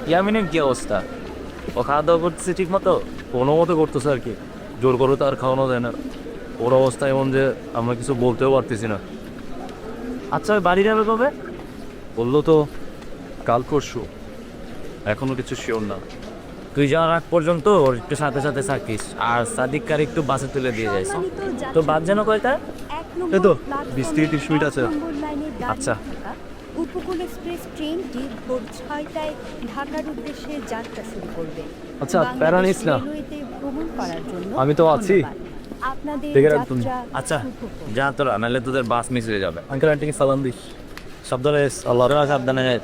ইয়ামিনের কি অবস্থা? ও খাওয়া দাওয়া করতেছে ঠিক মতো? কোনো মতো করতেছে আর কি, জোর করে তো আর খাওয়ানো যায় না। ওর অবস্থা এমন যে আমরা কিছু বলতেও পারতেছি না। আচ্ছা, ওই বাড়ি যাবে কবে? বললো তো কাল পরশু, এখনো কিছু শিওর না। তুই যাওয়ার আগ পর্যন্ত ওর একটু সাথে সাথে থাকিস, আর সাদিককার একটু বাসে তুলে দিয়ে যাইস। তো বাদ যেন কয়টা? এই তো 20-30 মিনিট আছে। আচ্ছা। উপকূল এক্সপ্রেস ট্রেনটি ভোর 6টায় ঢাকার উদ্দেশ্যে যাত্রা শুরু করবে। আচ্ছা, প্যারা নিস না, রেলওয়েতে ভ্রমণ করার জন্য আমি তো আছি। ধন্যবাদ। আপনাদের দেখে রাখতুম। যাত্রা আচ্ছা, শুভ হোক। যা তোরা, নাহলে তোদের বাস মিস হয়ে যাবে। আঙ্কেল আন্টিকে সালাম দিস, সাবধানে এস। আল্লাহ তোরা সাবধানে যাই।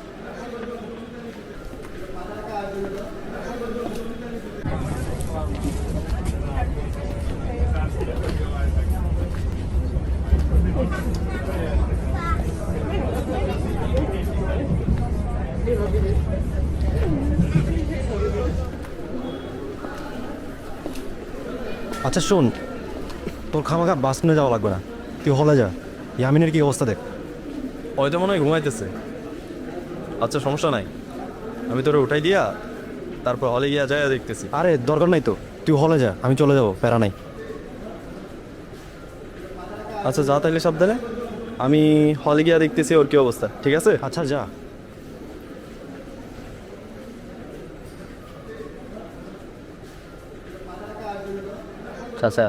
আচ্ছা শোন, তোর খামাখা বাস নিয়ে যাওয়া লাগবে না, তুই হলে যা। ইয়ামিনের কি অবস্থা দেখ। হয়তো মনে হয় ঘুমাইতেছে। আচ্ছা সমস্যা নাই, আমি তোরে উঠাই দিয়া তারপর হলে গিয়া যায় দেখতেছি। আরে দরকার নাই তো, তুই হলে যা, আমি চলে যাবো, প্যারা নাই। আচ্ছা যা তাইলে সাবধানে, আমি হলে গিয়া দেখতেছি ওর কি অবস্থা, ঠিক আছে? আচ্ছা যা। চাচা,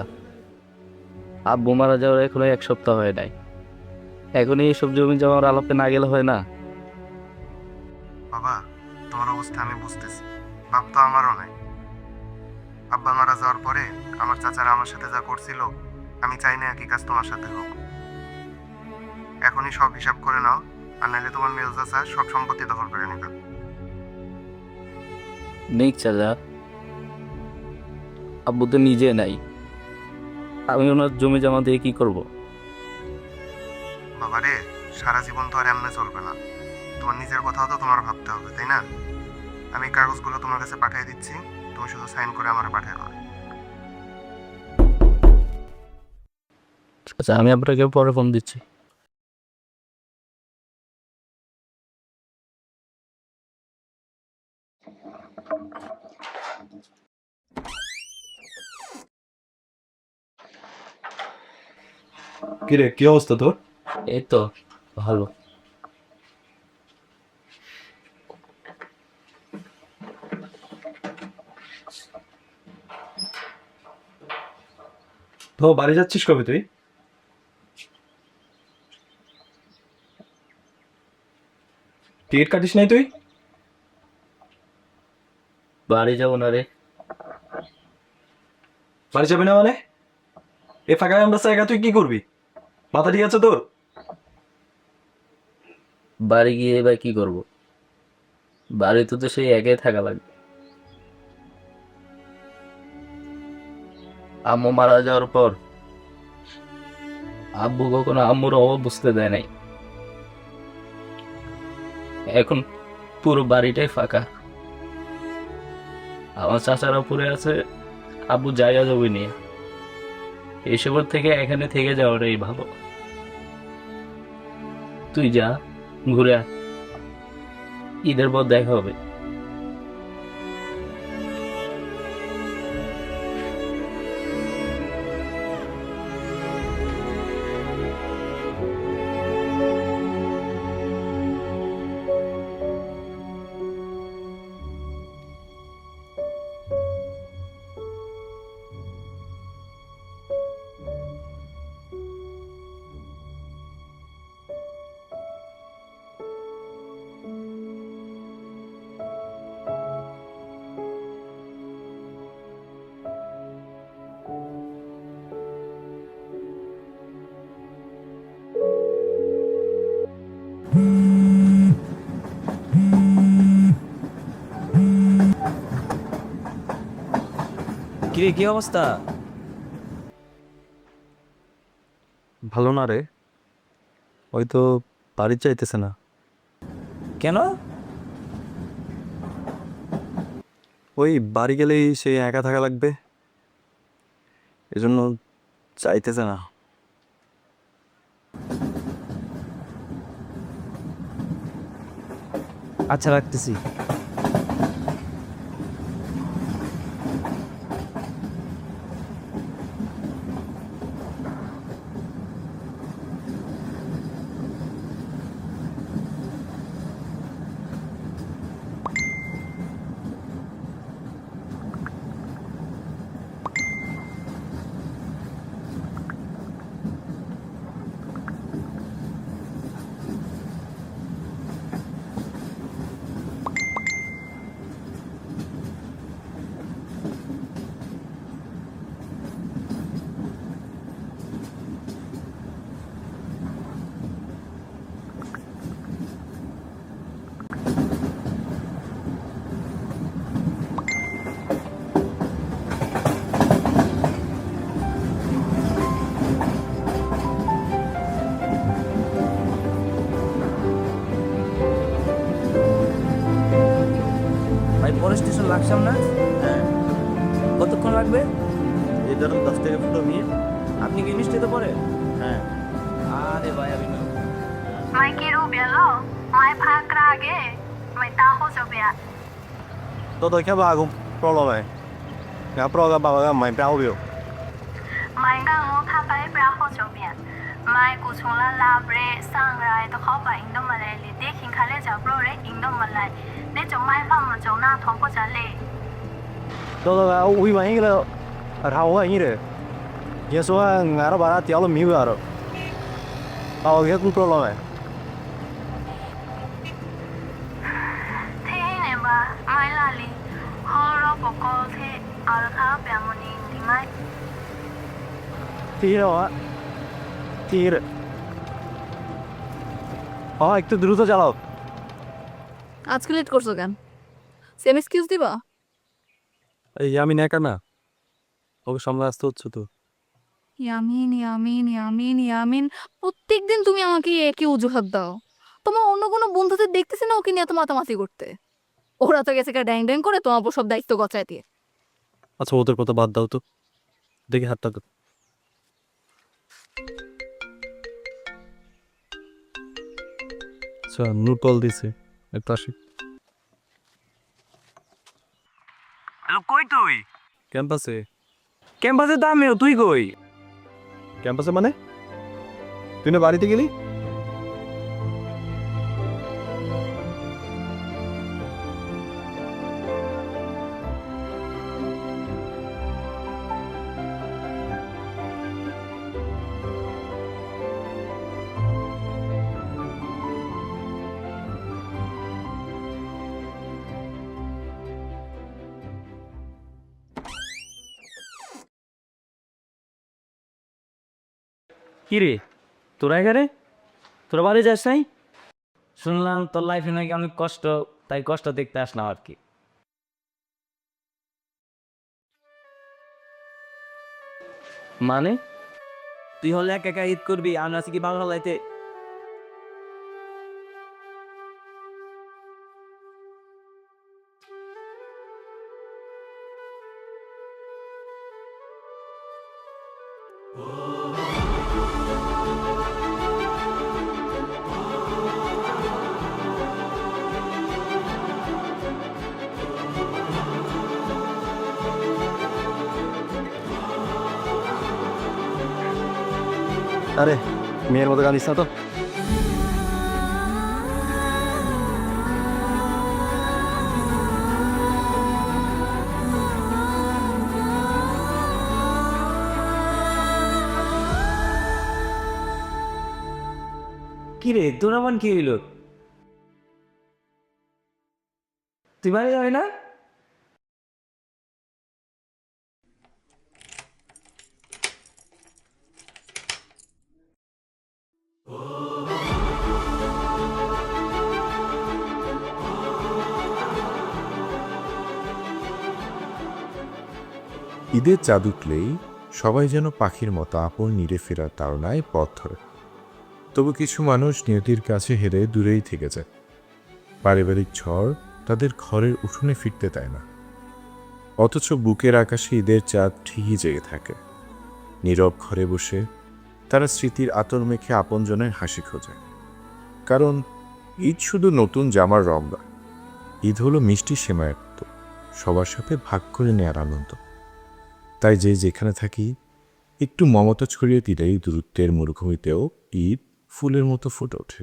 আব্বু মারা যাওয়ার এখনো 1 সপ্তাহ হয় নাই। এখনই এইসব জমি জমার আলাপে না গেলে হয় না। বাবা, তোমার অবস্থা আমি বুঝতেছি। বাপ তো আমারও নাই। আব্বা মারা যাওয়ার পরে আমার চাচারা আমার সাথে যা করছিল, আমি চাই না একই কাজ তোমার সাথে হোক। এখনই সব হিসাব করে নাও, আর নাহলে তোমার মেল চাচা সব সম্পত্তি দখল করে নেবে। নেই চাচা, আব্বু তো নিজে নাই, আমি ওনার জমি জমা দিয়ে কি করব? বাবারে, সারা জীবন তো আর এমনি চলবে না। তোমার নিজের কথাও তো তোমার ভাবতে হবে, তাই না? আমি কাগজগুলো তোমার কাছে পাঠিয়ে দিচ্ছি, তুমি শুধু সাইন করে আমার পাঠিয়ে দাও। আচ্ছা, আমি আপনাকে পরে ফোন দিচ্ছি। কিরে, কি অবস্থা তোর? এই তো ভালো। তো বাড়ি যাচ্ছিস কবে তুই? টিকিট কাটিস নাই তুই? বাড়ি যাবো না রে। বাড়ি যাবি না মানে? এ ফাঁকায় আমরা জায়গা, তুই কি করবি? মাথা ঠিক আছে তোর? বাড়ি গিয়ে এবার কি করব? বাড়িতে তো সেই একাই থাকা লাগবে। আম্মু মারা যাওয়ার পর আব্বু কখনো আম্মুর অভাব বুঝতে দেয় নাই। এখন পুরো বাড়িটাই ফাঁকা। আমার চাচারা পড়ে আছে, আব্বু জায়গা জমি নিয়ে। এসবের থেকে এখানে থেকে যাওয়াটাই ভালো। তুই যা, ঘুরে আয়। ঈদের পর দেখা হবে। কিরে, কি অবস্থা? ভালো না রে, হয়তো বাড়ি চাইতেছে না। কেন? ওই বাড়ি গেলেই সে একা থাকা লাগবে, এজন্য চাইতেছে না। আচ্ছা, রাখতেছি। বলছেন লাকসাম না? হ্যাঁ। কতক্ষণ লাগবে? এই ধরুন 10 টাকা ফুটো নিয়ে। আপনি কি মিষ্টিতে পড়ে? হ্যাঁ। আরে ভাই আমি না। Mai kiru bialo, mai phakrage, mai taho jobia. Tôi khá ba cũng pro lo này. Ngã pro ga ba mày bao biểu. Mai ga ngo phakai braho jobia. Mai kuchungla labre sangrai to kho ba indo malai li dekhin khale ja pro re indo malai. Ne chong mai pham ma chong na thong ko chale. Tôi là uy mà anh là thao cái như thế. Giờ số ngã nó bà đã tiêu là miêu rồi. Tao cái cũng pro lo này. Thế ne ba mai la li. Horo boko the al kha pya moni di mai. Thì đâu á? Thì rồi. একটু দ্রুত চালাও। আজকে late করছো কেন? Same excuse দিবা? এই আমি একা না, ওকে সামনে আসতে হচ্ছে তো। ইয়ামিন ইয়ামিন ইয়ামিন ইয়ামিন প্রত্যেকদিন তুমি আমাকে একই অজুহাত দাও। তোমার অন্য কোনো বন্ধুদের দেখতেছি না ওকে নিয়ে এত মাতামাতি করতে। ওরা তো গেছে ড্যাং ড্যাং করে তোমার উপর সব দায়িত্ব গচায় দিয়ে। আচ্ছা ওদের কথা বাদ দাও তো, দেখি হাতটা তো। আচ্ছা নূর কল দিছে, একটু আসি। হ্যালো কই তুই? ক্যাম্পাসে। ক্যাম্পাসে তো আমিও, তুই কই? ক্যাম্পাসে মানে? তুই না বাড়িতে গেলি? কি রে তোরা এখানে? তোরা বাড়ি যাস নাই? শুনলাম তোর লাইফে নাকি অনেক কষ্ট, তাই কষ্ট দেখতে আসলাম আর কি। মানে তুই হলে একা একা ঈদ করবি, আমরা আছি কি বাংলা লাইতে? আরে মেয়ের মতো গান দিস না তো। কি রে তোর আমার কি হইল? তুই বাড়ি যাবি না? ঈদের চাঁদ উঠলেই সবাই যেন পাখির মতো আপন নিরে ফেরার তাড়নায় পথ ধরে। তবু কিছু মানুষ নিয়তির কাছে হেরে দূরেই থেকে যায়। পারিবারিক ঝড় তাদের ঘরের উঠোনে ফিরতে দেয় না, অথচ বুকের আকাশে ঈদের চাঁদ ঠিকই জেগে থাকে। নীরব ঘরে বসে তারা স্মৃতির আতর মেখে আপনজনের হাসি খোঁজে। কারণ ঈদ শুধু নতুন জামার রং নয়, ঈদ হলো মিষ্টি সেমাইয়ের মতো সবার সাথে ভাগ করে নেওয়ার আনন্দ। তাই যে যেখানে থাকি একটু মমতা ছড়িয়ে দিলেই দূরত্বের মরুভূমিতেও ঈদ ফুলের মতো ফুটে ওঠে।